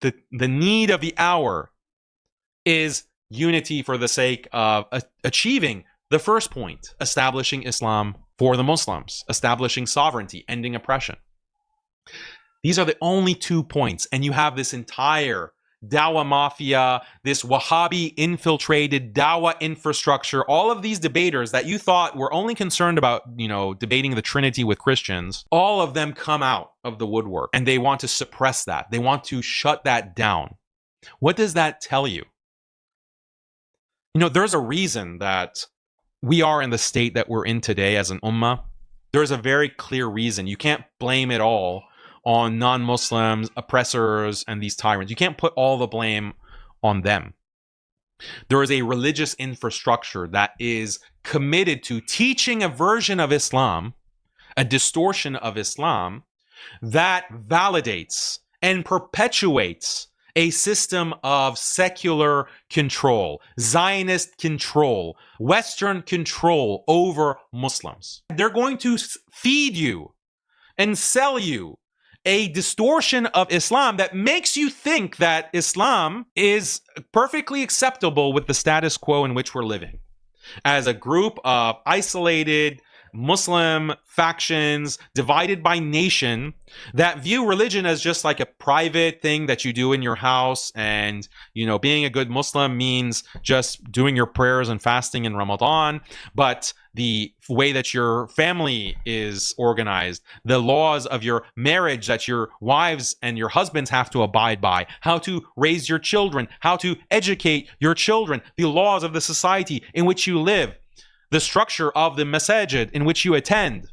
the need of the hour is unity for the sake of achieving the first point, establishing Islam for the Muslims, establishing sovereignty, ending oppression. These are the only 2 points, and you have this entire Dawah mafia, this Wahhabi infiltrated Dawah infrastructure, all of these debaters that you thought were only concerned about, debating the Trinity with Christians, all of them come out of the woodwork, and they want to suppress that. They want to shut that down. What does that tell you? There's a reason that we are in the state that we're in today as an ummah. There's a very clear reason. You can't blame it all on non-Muslims, oppressors, and these tyrants. You can't put all the blame on them. There is a religious infrastructure that is committed to teaching a version of Islam, a distortion of Islam, that validates and perpetuates a system of secular control, Zionist control, Western control over Muslims. They're going to feed you and sell you a distortion of Islam that makes you think that Islam is perfectly acceptable with the status quo in which we're living, as a group of isolated Muslim factions divided by nation that view religion as just like a private thing that you do in your house. And, being a good Muslim means just doing your prayers and fasting in Ramadan. But the way that your family is organized, the laws of your marriage that your wives and your husbands have to abide by, how to raise your children, how to educate your children, the laws of the society in which you live, the structure of the masajid in which you attend,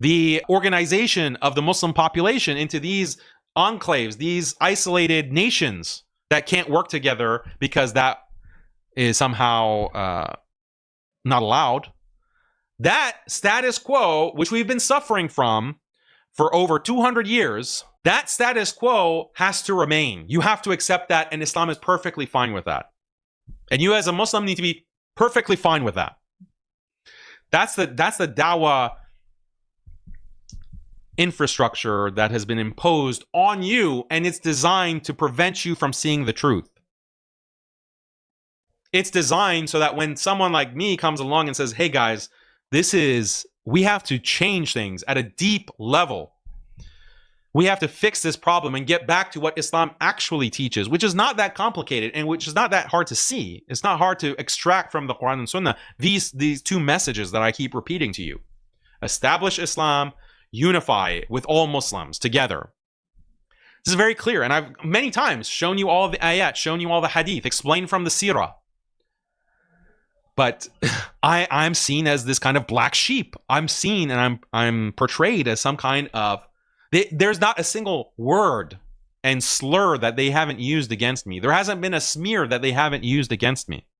the organization of the Muslim population into these enclaves, these isolated nations that can't work together because that is somehow not allowed. That status quo, which we've been suffering from for over 200 years, that status quo has to remain. You have to accept that, and Islam is perfectly fine with that. And you as a Muslim need to be perfectly fine with that. That's the Dawah infrastructure that has been imposed on you, and it's designed to prevent you from seeing the truth. It's designed so that when someone like me comes along and says, hey guys, we have to change things at a deep level. We have to fix this problem and get back to what Islam actually teaches, which is not that complicated and which is not that hard to see. It's not hard to extract from the Quran and Sunnah these 2 messages that I keep repeating to you. Establish Islam, unify with all Muslims together. This is very clear, and I've many times shown you all the ayat, shown you all the hadith, explained from the seerah. But I'm seen as this kind of black sheep. I'm seen and I'm portrayed as some kind of... There's not a single word and slur that they haven't used against me. There hasn't been a smear that they haven't used against me.